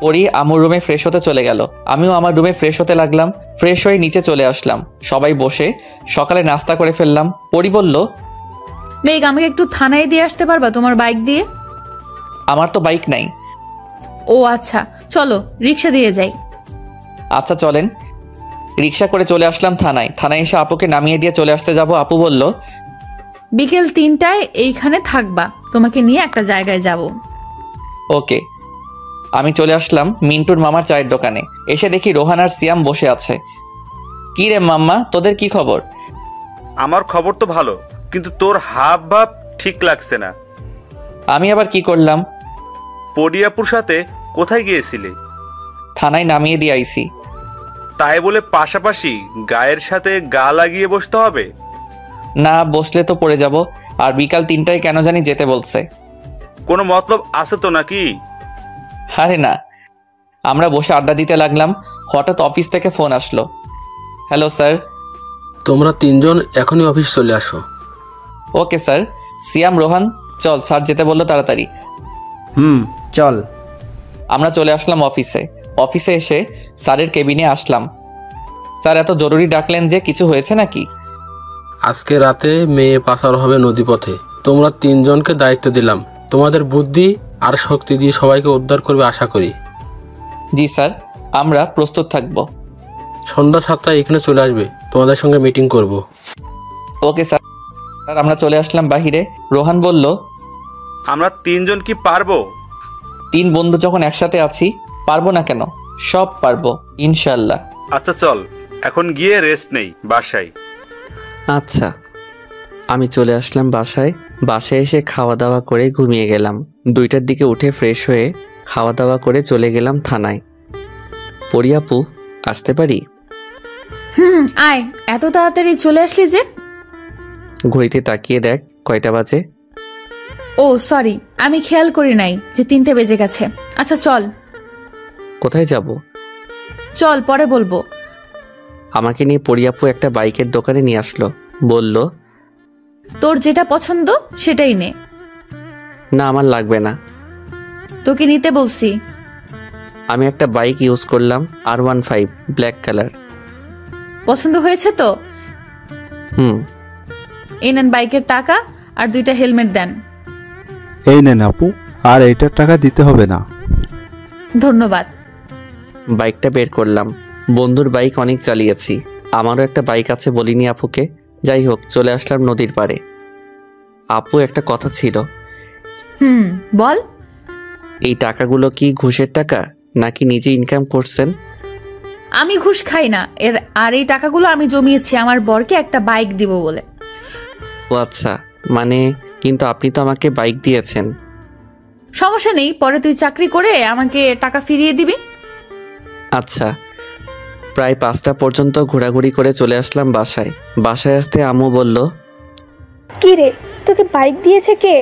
পরি আমার রুমে ফ্রেশ হতে চলে গেল। আমিও আমার রুমে ফ্রেশ হতে লাগলাম। ফ্রেশ হয়ে নিচে চলে আসলাম। সবাই বসে সকালে নাস্তা করে ফেললাম। পরি বলল, মেঘ, আমাকে একটু থানায় দিয়ে আসতে পারবা তোমার বাইক দিয়ে? আমার তো বাইক নাই। ও আচ্ছা, চলো রিক্সা দিয়ে যাই। আচ্ছা চলেন। রিক্সা করে চলে আসলাম থানায়। থানায় এসে আপুকে নামিয়ে দিয়ে চলে আসতে যাব। আপু বলল, বিকেল 3টায় এইখানে থাকবা, তোমাকে নিয়ে একটা জায়গায় যাব। ওকে। আমি চলে আসলাম মিন্টুর মামার চায়ের দোকানে। এসে দেখি রোহান আর সিয়াম বসে আছে। কি রে মাম্মা, তোদের কি খবর? আমার খবর তো ভালো, কিন্তু তোর হাব ভাব ঠিক লাগছে না। আমি আবার কি করলাম? পরিয়াপুর সাথে কোথায় গিয়েছিলে? থানায় নামিয়ে দিয়ে আইছি। তাই বলে পাশাপাশি গায়ের সাথে গা লাগিয়ে বসতে হবে? না বসলে তো পড়ে যাব। আর বিকাল 3টায় কেন জানি যেতে বলছে। কোনো মতলব আছে তো নাকি? আরে না। আমরা বসে আড্ডা দিতে লাগলাম। হঠাৎ অফিস থেকে ফোন আসলো। Hello sir. তোমরা 3জন এখনই অফিস চলে আসো। Okay sir. সিয়াম, রোহান, চল, স্যার যেতে বললো, তাড়াতাড়ি। চল। আমরা চলে আসলাম অফিসে। অফিসে এসে স্যারের কেবিনে আসলাম। স্যার এত জরুরি ডাকলেন যে, কিছু হয়েছে নাকি? আজকে রাতে মেয়ে পাচার হবে নদীপথে। তোমরা 3জনকে দায়িত্ব দিলাম। তোমাদের বুদ্ধি আর শক্তি দিয়ে সবাইকে উদ্ধার করবে আশা করি। জি স্যার, আমরা প্রস্তুত থাকব। সন্ধ্যা 7টায় এখানে চলে আসবে, তোমাদের সঙ্গে মিটিং করব। Okay sir. স্যার আমরা চলে আসলাম বাহিরে। রোহান বলল, আমরা 3জন কি পারবো? 3 বন্ধু যখন একসাথে আছি, পারবো না কেন? সব পারবো ইনশাল্লাহ। আচ্ছা চল, এখন গিয়ে রেস্ট নেই বাসায়। আচ্ছা। আমি চলে আসলাম বাসায়। বাসায় এসে খাওয়া দাওয়া করে ঘুমিয়ে গেলাম। 2টার দিকে উঠে ফ্রেশ হয়ে খাওয়া দাওয়া করে চলে গেলাম থানায়। পরিয়াপু, আসতে পারি? আয়। এত তাড়াতাড়ি চলে আসলি যে? ঘড়িতে তাকিয়ে দেখ কয়টা বাজে। ও সরি, আমি খেয়াল করি নাই যে 3টে বেজে গেছে। আচ্ছা চল। কোথায় যাব? চল, পরে বলবো। আমাকে নিয়ে পরিয়াপু একটা বাইকের দোকানে নিয়ে আসলো। বলল, তোর যেটা পছন্দ সেটাই নে। না আমার লাগবে না। তোকে নিতে বলছি। আমি একটা বাইক ইউজ করলাম, R15 ব্ল্যাক কালার। পছন্দ হয়েছে তো? এই নেন বাইকের টাকা আর 2টা হেলমেট দেন। এই নেন আপু, আর এইটার টাকা দিতে হবে না। ধন্যবাদ। বাইকটা বের করলাম। বন্ধুর বাইক অনেক চালিয়েছি, আমারও একটা বাইক আছে বলিনি আপুকে। যাই হোক, চলে আসলাম নদীর পাড়ে। আপু, একটা কথা ছিল। বল। এই টাকাগুলো কি ঘুষের টাকা নাকি নিজে ইনকাম করছেন? আমি ঘুষ খাই না। আর এই টাকাগুলো আমি জমিয়েছি আমার বরকে একটা বাইক দিব বলে। ও আচ্ছা, মানে কিন্তু আপনি তো আমাকে বাইক দিয়েছেন। সমস্যা নেই, পরে তুই চাকরি করে আমাকে টাকা ফিরিয়ে দিবি। আচ্ছা। প্রায় 5টা পর্যন্ত ঘোরাঘুরি করে চলে আসলাম বাসায়। বাসায় আসতে আম্মু বলল, কি রে, তোকে বাইক দিয়েছে কে?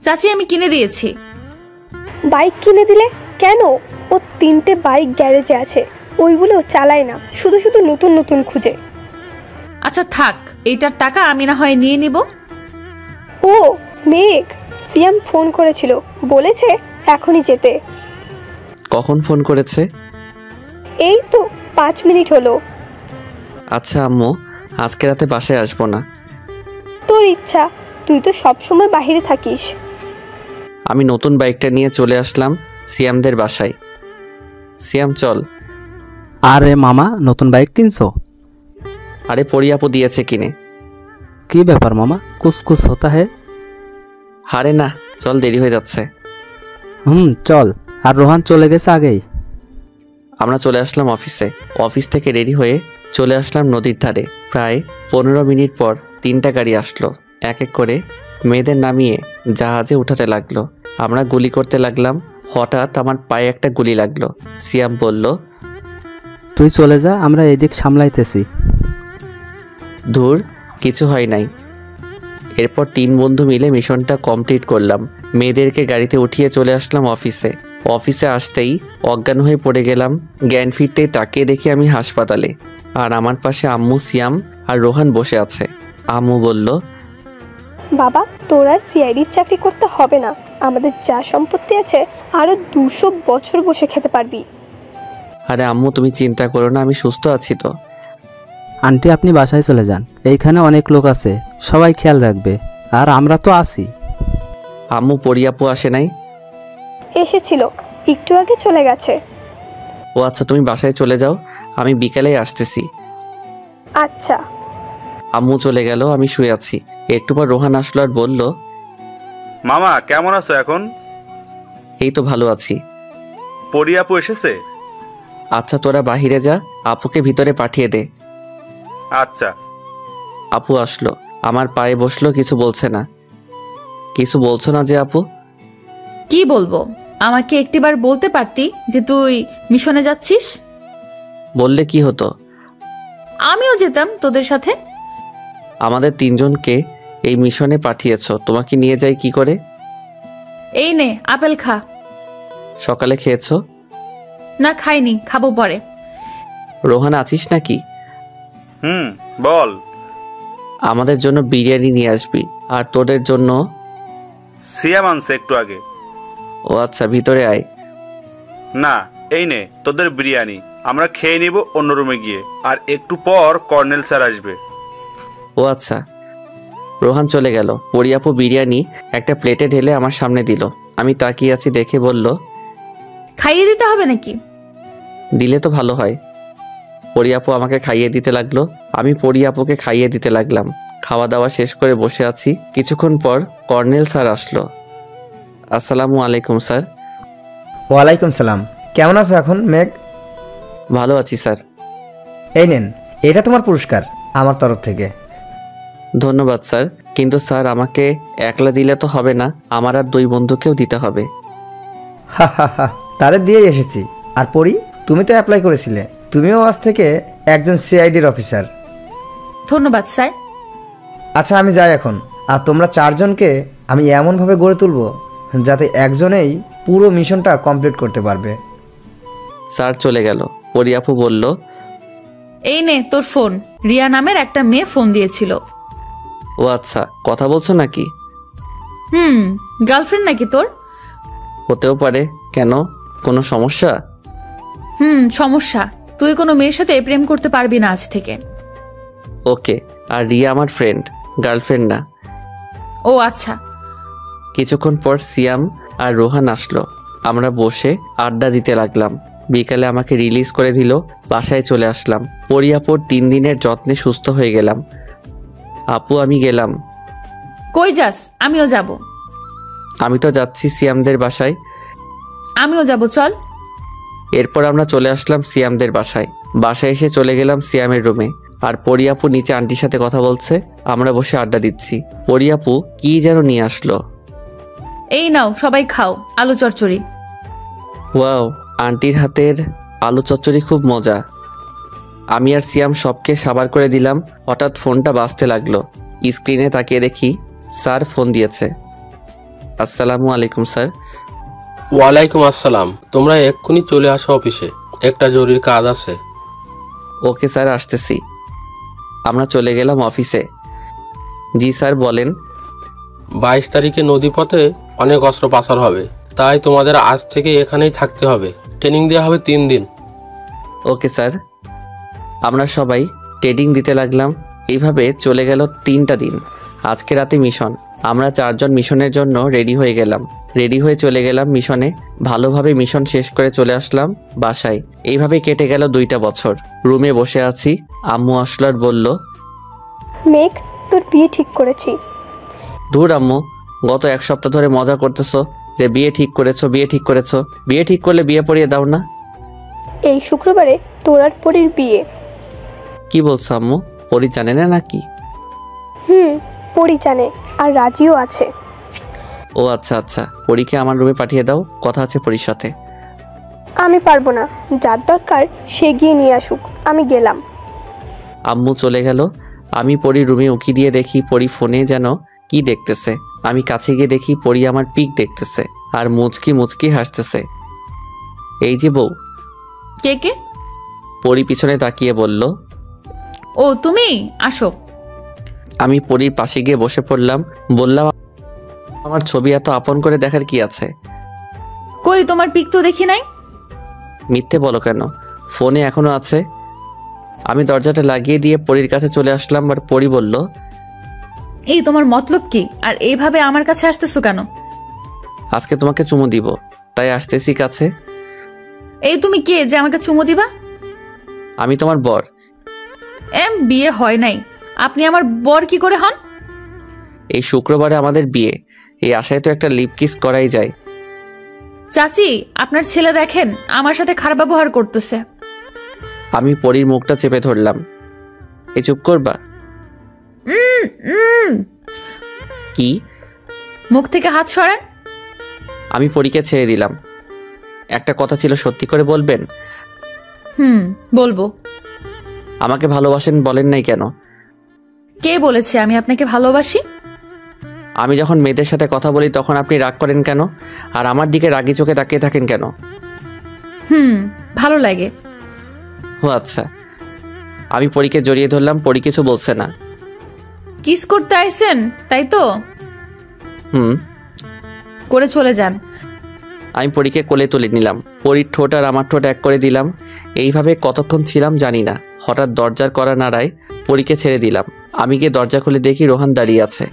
চাচি, আমি কিনে দিয়েছি। বাইক কিনে দিলে কেন? ও 3টে বাইক গ্যারেজে আছে, ওইগুলো চালায় না, শুধু শুধু নতুন নতুন খুঁজে। আচ্ছা থাক, এইটার টাকা আমি না হয় নিয়ে নিব। ও মেঘ, সিয়াম ফোন করেছিল, বলেছে এখনই যেতে। কখন ফোন করেছে? এই তো 5 মিনিট হলো। আচ্ছা আম্মু, আজকে রাতে বাসায় আসবো না। তোর ইচ্ছা, তুই তো সব সময় বাইরে থাকিস। আমি নতুন বাইকটা নিয়ে চলে আসলাম সিয়ামদের বাসায়। সিয়াম চল। আরে মামা, নতুন বাইক কিনছো? আরে পরিয়াপু দিয়েছে কিনে। কি ব্যাপার মামা, কুছ কুছ হতা হে? আরে না, চল, দেরি হয়ে যাচ্ছে। চল। আর রোহান চলে গেছে আগেই। আমরা চলে আসলাম অফিসে। অফিস থেকে রেডি হয়ে চলে আসলাম নদীর ধারে। প্রায় 15 মিনিট পর 3টা গাড়ি আসলো। এক এক করে মেয়েদের নামিয়ে জাহাজে উঠাতে লাগলো। আমরা গুলি করতে লাগলাম। হঠাৎ আমার পায়ে একটা গুলি লাগলো। সিয়াম বলল, তুই চলে যা, আমরা এদিক সামলাইতেছি। ধুর, কিছু হয় নাই। এরপর 3 বন্ধু মিলে মিশনটা কমপ্লিট করলাম। মেয়েদেরকে গাড়িতে উঠিয়ে চলে আসলাম অফিসে। অফিসে আসতেই অজ্ঞান হয়ে পড়ে গেলাম। জ্ঞান ফিরতেই তাকিয়ে দেখি আমি হাসপাতালে, আর আমার পাশে আম্মু, সিয়াম আর রোহান বসে আছে। আম্মু বলল, বাবা, তোর আর সিআইডির চাকরি করতে হবে না। আমাদের যা সম্পত্তি আছে আরো 200 বছর বসে খেতে পারবি। আরে আম্মু, তুমি চিন্তা করো না, আমি সুস্থ আছি তো। আন্টি, আপনি বাসায় চলে যান, এইখানে অনেক লোক আছে, সবাই খেয়াল রাখবে, আর আমরা তো আছি। আম্মু, পরিয়াপু আসে নাই? এসেছিল, একটু আগে চলে গেছে। ও আচ্ছা, তুমি বাসায় চলে যাও, আমি বিকালেই আসতেছি। আচ্ছা। আম্মু চলে গেল, আমি শুয়ে আছি। একটু পর রোহান আসলো আর বলল, মামা কেমন আছো এখন? এই তো ভালো আছি। পরিয়াপু এসেছে? আচ্ছা, তোরা বাহিরে যা, আপুকে ভিতরে পাঠিয়ে দে। আচ্ছা। আপু আসলো, আমার পায়ে বসলো, কিছু বলছে না। কিছু বলছো না যে আপু? কি বলবো? আমাকে একটিবার বলতে পারতি যে তুই মিশনে যাচ্ছিস? বললে কি হতো? আমিও যেতাম তোদের সাথে। আমাদের 3 জনকে এই মিশনে পাঠিয়েছো, তোমাকে নিয়ে যাই কি করে? এই নে, আপেল খা। সকালে খেয়েছো? না, খাইনি, খাবো পরে। রোহান আছিস নাকি? বল। আমাদের জন্য বিরিয়ানি নিয়ে আসবি, আর তোদের জন্য সিয়াম আনছে একটু আগে। ও আচ্ছা, ভিতরে আয়। না, এই নে তোদের বিরিয়ানি, আমরা খেয়ে নিব অন্য রুমে গিয়ে, আর একটু পর কর্নেল স্যার আসবে। ও আচ্ছা। রোহান চলে গেল। পরিয়াপু বিরিয়ানি একটা প্লেটে ঢেলে আমার সামনে দিল। আমি তাকিয়ে আছি দেখে বলল, খাইয়ে দিতে হবে নাকি? দিলে তো ভালো হয়। পরিয়াপু আমাকে খাইয়ে দিতে লাগলো, আমি পরিয়াপুকে খাইয়ে দিতে লাগলাম। খাওয়া দাওয়া শেষ করে বসে আছি। কিছুক্ষণ পর কর্নেল স্যার আসলো। আসসালামু আলাইকুম স্যার। ওয়ালাইকুম সালাম। কেমন আছো এখন মেঘ? ভালো আছি স্যার। এই নেন, এটা তোমার পুরস্কার আমার তরফ থেকে। ধন্যবাদ স্যার, কিন্তু স্যার আমাকে একলা দিলে তো হবে না, আমার আর 2 বন্ধুকেও দিতে হবে। হা হা হা, তাদের দিয়েই এসেছি। আর পরি, তুমি তো অ্যাপ্লাই করেছিলে, তুমিও আজ থেকে একজন সিআইডির অফিসার। ধন্যবাদ স্যার। আচ্ছা, আমি যাই এখন। আর তোমরা 4 জনকে আমি এমনভাবে গড়ে তুলব যাতে একজনেই পুরো মিশনটা কমপ্লিট করতে পারবে। স্যার চলে গেল। পরিয়াপু বলল, এই নে তোর ফোন। রিয়া নামের একটা মেয়ে ফোন দিয়েছিল। ও আচ্ছা, কথা বলছো নাকি? গার্লফ্রেন্ড নাকি তোর? হতেও পারে, কেন, কোনো সমস্যা? সমস্যা। তুই কোনো মেয়ের সাথে প্রেম করতে পারবি না আজ থেকে। ওকে। আর রিয়া আমার ফ্রেন্ড, গার্লফ্রেন্ড না। ও আচ্ছা। কিছুক্ষণ পর সিয়াম আর রোহান আসলো। আমরা বসে আড্ডা দিতে লাগলাম। বিকালে আমাকে রিলিজ করে দিল। বাসায় চলে আসলাম। পরিয়াপুর 3 দিনের যত্নে সুস্থ হয়ে গেলাম। আপু, আমি গেলাম। কই যাস? আমিও যাব। আমি তো যাচ্ছি সিয়ামদের বাসায়। আমিও যাব, চল। এরপর আমরা চলে আসলাম সিয়ামদের বাসায়। বাসায় এসে চলে গেলাম সিয়ামের রুমে। আর পরিয়াপু নিচে আন্টির সাথে কথা বলছে, আমরা বসে আড্ডা দিচ্ছি। পরিয়াপু কি যেন নিয়ে আসলো। এই নাও, সবাই খাও, আলু চচ্চড়ি। ওয়াও, আন্টির হাতের আলু চচ্চড়ি খুব মজা। আমি আর সিয়াম সবকে সাবার করে দিলাম। হঠাৎ ফোনটা বাজতে লাগলো। স্ক্রিনে তাকিয়ে দেখি স্যার ফোন দিয়েছে। আসসালামু আলাইকুম স্যার। ওয়ালাইকুম আসসালাম। তোমরা এক্ষুনি চলে আসো অফিসে, একটা জরুরি কাজ আছে। ওকে স্যার, আসতেছি। আমরা চলে গেলাম অফিসে। জি স্যার, বলেন। 22 তারিখে নদীপথে অনেক অস্ত্র পাচার হবে, তাই তোমাদের আজ থেকে এখানেই থাকতে হবে। ট্রেনিং দেওয়া হবে 3 দিন। Okay sir. আমরা সবাই ট্রেনিং দিতে লাগলাম। এইভাবে চলে গেল 3টা দিন। আজকে রাতে মিশন। আমরা 4 জন মিশনের জন্য রেডি হয়ে গেলাম। রেডি হয়ে চলে গেলাম মিশনে। ভালোভাবে মিশন শেষ করে চলে আসলাম বাসায়। এইভাবে কেটে গেল 2টা বছর। রুমে বসে আছি। আম্মু আসলো আর বলল, মেঘ, তোর বিয়ে ঠিক করেছি। ধুর আম্মু, গত 1 সপ্তাহ ধরে মজা করতেছো যে বিয়ে ঠিক করেছো, বিয়ে ঠিক করেছো। বিয়ে ঠিক করলে বিয়ে পড়িয়ে দাও না। এই শুক্রবারে তোর আর পরীর বিয়ে। কি বলছো আম্মু? পরি জানে না নাকি? পরী জানে, আর রাজিও আছে। ও আচ্ছা আচ্ছা, পরীকে আমার রুমে পাঠিয়ে দাও, কথা আছে পরীর সাথে। আমি পারবো না, যার দরকার সে গিয়ে নিয়ে আসুক, আমি গেলাম। আম্মু চলে গেল। আমি পরীর রুমে উকি দিয়ে দেখি পরী ফোনে যেন কি দেখতেছে। আমি কাছে গিয়ে দেখি পরী আমার পিক দেখতেছে আর মুচকি মুচকি হাসতেছে। এই যে বউ। কে কে? পরী পিছনে তাকিয়ে বলল, ও তুমি, আসো। আমি পরীর পাশে গিয়ে বসে পড়লাম। বললাম, আমার ছবি এত আপন করে দেখার কি আছে? কই তোমার পিক তো দেখি নাই। মিথ্যে বলো কেন? ফোনে এখনো আছে। আমি দরজাটা লাগিয়ে দিয়ে পরীর কাছে চলে আসলাম আর পরী বলল, এই তোমার মতলব কি? আর এইভাবে আমার কাছে আসতেছো কেন? আজকে তোমাকে চুমু দিব, তাই আসতেছি কাছে। এই তুমি কে যে আমাকে চুমু দিবা? আমি তোমার বর। বিয়ে হয় নাই, আপনি আমার বর কি করে হন? এই শুক্রবারে আমাদের বিয়ে, এই আশায় তো একটা লিপ কিস করাই যায়। চাচি, আপনার ছেলে দেখেন আমার সাথে খারাপ ব্যবহার করতেছে। আমি পরীর মুখটা চেপে ধরলাম। এই চুপ করবা? কি? মুখ থেকে হাত সরান। আমি পরীকে ছেড়ে দিলাম। একটা কথা ছিল, সত্যি করে বলবেন? বলবো। আমাকে ভালোবাসেন বলেন নাই কেন? কে বলেছে আমি আপনাকে ভালোবাসি? আমি যখন মেয়েদের সাথে কথা বলি তখন আপনি রাগ করেন কেন? আর আমার দিকে রাগি চোখে তাকিয়ে থাকেন কেন? ভালো লাগে। ও আচ্ছা। আমি পরীকে জড়িয়ে ধরলাম। পরী কিছু বলছে না। কিস করতে আইছেন তাই তো? করে চলে যান। আমি পরীকে কোলে তুলে নিলাম। পরীর ঠোঁট আর আমার ঠোঁট এক করে দিলাম। এইভাবে কতক্ষণ ছিলাম জানি না। হঠাৎ দরজার কড়া নাড়ায়, পরীকে ছেড়ে দিলাম। আমি গিয়ে দরজা খুলে দেখি রোহান দাঁড়িয়ে আছে।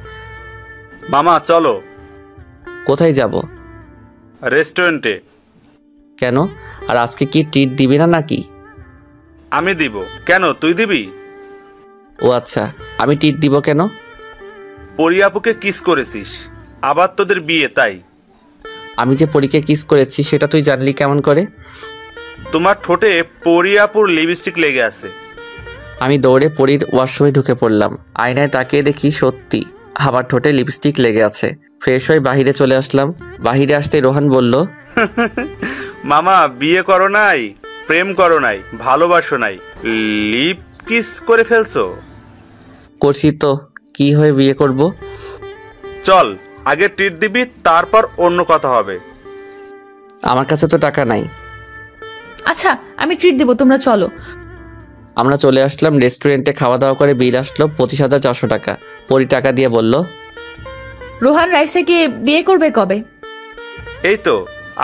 মামা চলো। কোথায় যাব? রেস্টুরেন্টে। কেন? আর আজকে কি ট্রিট দিবি না নাকি? আমি দিব। কেন, তুই দিবি? ও আচ্ছা, আমি ট্রিট দিব কেন? পরি আপুকে কিস করেছিস, আবার তোদের বিয়ে, তাই। আমি যে পরীকে কিস করেছি সেটা তুই জানলি কেমন করে? তোমার ঠোঁটে পরি আপুর লিপস্টিক লেগে আছে। আমি দৌড়ে পরীর ওয়াশরুমে ঢুকে পড়লাম। আয়নায় তাকিয়ে দেখি সত্যি আমার ঠোঁটে লিপস্টিক লেগে আছে। ফ্রেশ হয়ে বাহিরে চলে আসলাম। বাহিরে আসতে রোহান বলল, মামা বিয়ে করো নাই, প্রেম করো নাই, ভালোবাসো নাই, লিপ কিস করে ফেলছো। করছি তো, কি হয়ে বিয়ে করব? চল, আগে ট্রিট দিবি, তারপর অন্য কথা হবে। আমার কাছে তো টাকা নাই। আচ্ছা, আমি ট্রিট দেব, তোমরা চলো। আমরা চলে আসলাম রেস্টুরেন্টে। খাওয়া দাওয়া করে বিল আসলো 25,400 টাকা। পরি টাকা দিয়ে বলল, রোহান রাইসাকে বিয়ে করবে কবে? এই তো,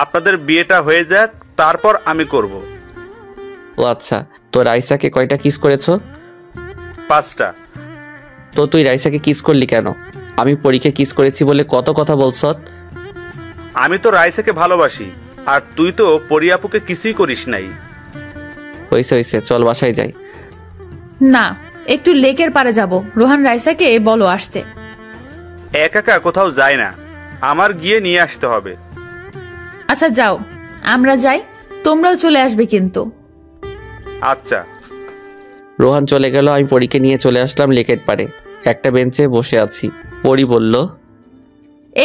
আপনাদের বিয়েটা হয়ে যাক, তারপর আমি করব। ও আচ্ছা, তো রাইসাকে কয়টা কিস করেছো? 5টা। তো তুই রাইসাকে কিস করলি কেন? আমি পরীকে কিস করেছি বলে কত কথা বলছ। আমি তো রাইসাকে ভালোবাসি, আর তুই তো পরি আপুকে কিছুই করিস নাই। হইছে, চল বাসায় যাই। না, একটু লেকের পারে যাব। রোহান রাইসাকে বলো আসতে। একা কোথাও যায় না, আমার গিয়ে নিয়ে আসতে হবে। আচ্ছা যাও, আমরা যাই, তোমরাও চলে আসবে কিন্তু। আচ্ছা। রোহান চলে গেল। আমি পরীকে নিয়ে চলে আসলাম লেকের পারে। একটা বেঞ্চে বসে আছি। পরি বলল,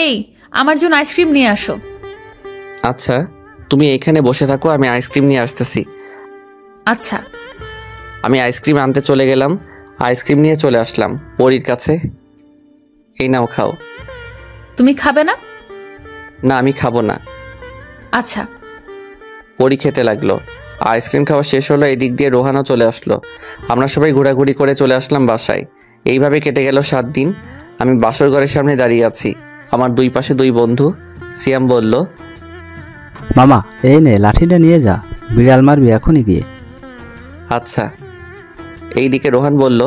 এই আমার জন্য আইসক্রিম নিয়ে আসো। আচ্ছা, তুমি এখানে বসে থাকো, আমি আইসক্রিম নিয়ে আসতেছি। আচ্ছা। আমি আইসক্রিম আনতে চলে গেলাম। আইসক্রিম নিয়ে চলে আসলাম পরীর কাছে। এই নাও, খাও। তুমি খাবে না? না, আমি খাবো না। আচ্ছা। পরী খেতে লাগলো। আইসক্রিম খাওয়া শেষ হলো। এই দিক দিয়ে রোহানও চলে আসলো। আমরা সবাই ঘোরাঘুরি করে চলে আসলাম বাসায়। এইভাবে কেটে গেল 7 দিন। আমি বাসর ঘরের সামনে দাঁড়িয়ে আছি। আমার দুই পাশে 2 বন্ধু। সিয়াম বলল, মামা এই নে লাঠিটা নিয়ে যা, বিড়াল মারবি এখনই গিয়ে। আচ্ছা। এইদিকে রোহান বলল,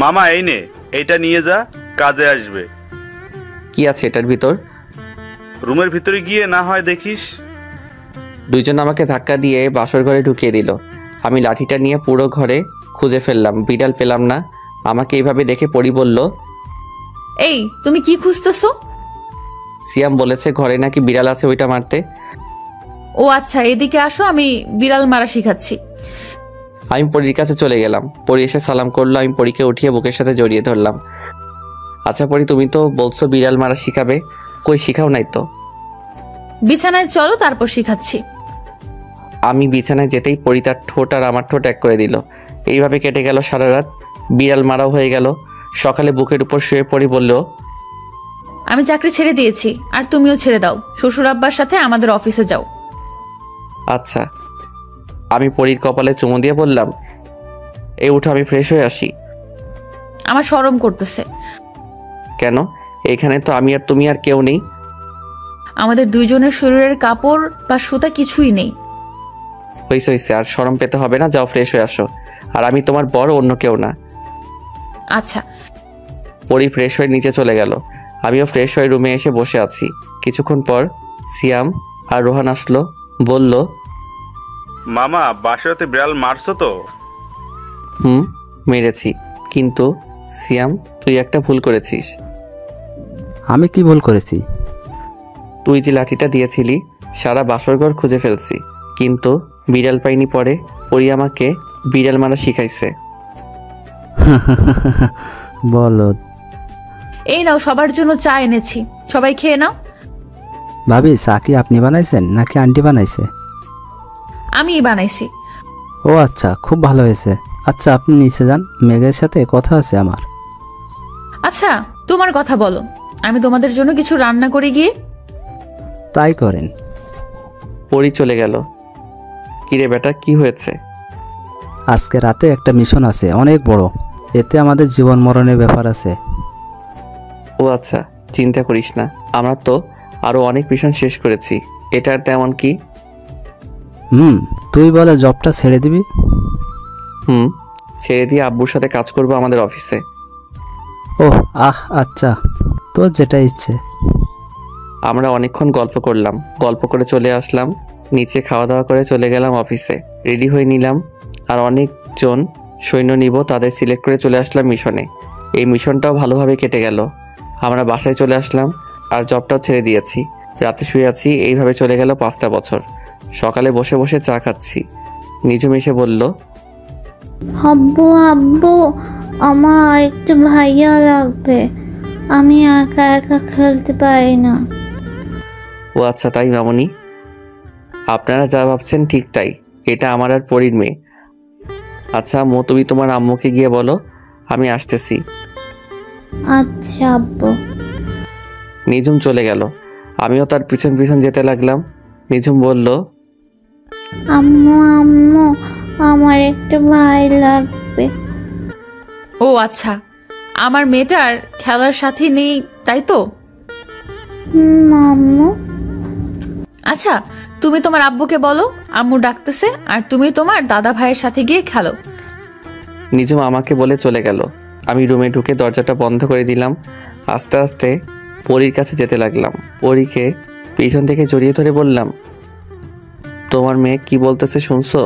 মামা এই নে, এইটা নিয়ে যা, কাজে আসবে। কি আছে এটার ভিতর? রুমের ভিতরে গিয়ে না হয় দেখিস। দুইজন আমাকে ধাক্কা দিয়ে বাসর ঘরে ঢুকিয়ে দিল। আমি লাঠিটা নিয়ে পুরো ঘরে খুঁজে ফেললাম, বিড়াল পেলাম না। আমাকে এইভাবে দেখে পরি বলল, এই তুমি কি খুঁজতেছো? সিয়াম বলেছে ঘরে নাকি বিড়াল আছে, ওইটা মারতে। ও ও আচ্ছা, এদিকে আসো, আমি বিড়াল মারা শিখাচ্ছি। আমি পরীর কাছে চলে গেলাম। পরী এসে সালাম করলো। আমি পরীকে উঠিয়ে বুকের সাথে জড়িয়ে ধরলাম। আচ্ছা পরী, তুমি তো বলছো বিড়াল মারা শিখাবে, কই শিখাও নাই তো? বিছানায় চলো, তারপর শিখাচ্ছি। আমি বিছানায় যেতেই পরী তার ঠোঁট আর আমার ঠোঁট এক করে দিল। এইভাবে কেটে গেল সারা রাত। বিড়াল মারাও হয়ে গেল। সকালে বুকের উপর শুয়ে পড়ি বলল, আমি চাকরি ছেড়ে দিয়েছি, আর তুমিও ছেড়ে দাও। শ্বশুর আব্বার সাথে আমাদের অফিসে যাও। আচ্ছা। আমি পরীর কপালে চুমু দিয়ে বললাম, এই উঠো, আমি ফ্রেশ হয়ে আসি। আমার শরম করতেছে। কেন? এখানে তো আমি আর তুমি আর কেউ নেই। আমাদের দুইজনের শরীরের কাপড় বা সুতা কিছুই নেই। হইছে, আর শরম পেতে হবে না, যাও ফ্রেশ হয়ে আসো। আর আমি তোমার বড়, অন্য কেউ না। আচ্ছা। পরী ফ্রেশ হয়ে নিচে চলে গেল। আমিও ফ্রেশ হয়ে রুমে এসে বসে আছি। কিছুক্ষণ পর সিয়াম আর রোহান আসলো। বলল, মামা বাসাতে বিড়াল মারছো তো? মেরেছি, কিন্তু সিয়াম তুই একটা ভুল করেছিস। আমি কি ভুল করেছি? তুই যে লাঠিটা দিয়েছিলি, সারা বাসরঘর খুঁজে ফেলছি, কিন্তু বিড়াল পাইনি। পরে পরী আমাকে বিড়াল মারা শিখাইছে। বলো। এই নাও, সবার জন্য চা এনেছি, সবাই খেয়ে নাও। ভাবি, চা কি আপনি বানাইছেন নাকি আন্টি বানাইছে? আমিই বানাইছি। ও আচ্ছা, খুব ভালো হয়েছে। আচ্ছা আপনি নিচে যান, মেঘের সাথে কথা আছে আমার। আচ্ছা তোমার কথা বলো, আমি তোমাদের জন্য কিছু রান্না করে গিয়ে। তাই করেন। পরী চলে গেল। কিরে বেটা, কি হয়েছে? আজকে রাতে একটা মিশন আছে, অনেক বড়। এতে আমাদের জীবন মরণের ব্যাপার আছে। ও আচ্ছা, চিন্তা করিস না, আমরা তো আরো অনেক মিশন শেষ করেছি। এটার তেমন কি? তুই বলে জবটা ছেড়ে দিবি? ছেড়ে দিয়ে আব্বুর সাথে কাজ করব আমাদের অফিসে। ওহ আচ্ছা, তোর যেটা ইচ্ছে। আমরা অনেকক্ষণ গল্প করলাম, গল্প করে চলে আসলাম নিচে। খাওয়া দাওয়া করে চলে গেলাম অফিসে। রেডি হয়ে নিলাম, আর অনেকজন সৈন্য নিব, তাদের সিলেক্ট করে চলে আসলাম মিশনে। এই মিশনটাও ভালোভাবে কেটে গেল। আমরা বাসায় চলে আসলাম, আর জবটাও ছেড়ে দিয়েছি। রাতে শুয়ে আছি। এইভাবে চলে গেল 5টা বছর। সকালে বসে বসে চা খাচ্ছি। নিজুম এসে বলল, আব্বু আব্বু, আমার একটু ভাইয়া লাগবে, আমি একা একা খেলতে পারি না। ও আচ্ছা তাই মামুনি, আপনারা যা ভাবছেন ঠিক তাই। এটা আমার আর পরীর মেয়ে। আচ্ছা মো, তুমি তোমার আম্মুকে গিয়ে বলো আমি আসতেছি। আচ্ছা আব্বু। নিজুম চলে গেল। আমিও তার পিছন পিছন যেতে লাগলাম। নিজুম বলল, আম্মু আম্মু, আমার একটা ভাই লাগবে। ও আচ্ছা, আমার মেয়েটার খেলার সাথী নেই তাই তো? আম্মু। আচ্ছা তুমি তোমার আব্বুকে বলো আম্মু ডাকতেছে, আর তুমি তোমার দাদা ভাইয়ের সাথে গিয়ে খেলো। নিজুম আমাকে বলে চলে গেল। আমি রুমে ঢুকে দরজাটা বন্ধ করে দিলাম। আস্তে আস্তে পরীর কাছে যেতে লাগলাম। পরীকে পিছন থেকে জড়িয়ে ধরে বললাম, তোমার মেয়ে কি বলতেছে শুনছো?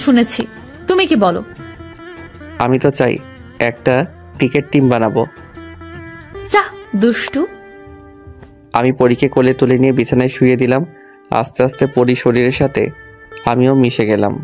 শুনেছি, তুমি কি বলো? আমি তো চাই একটা ক্রিকেট টিম বানাবো। যা দুষ্টু। আমি পরীকে কোলে তুলে নিয়ে বিছানায় শুয়ে দিলাম। আস্তে আস্তে পরী শরীরের সাথে আমিও মিশে গেলাম।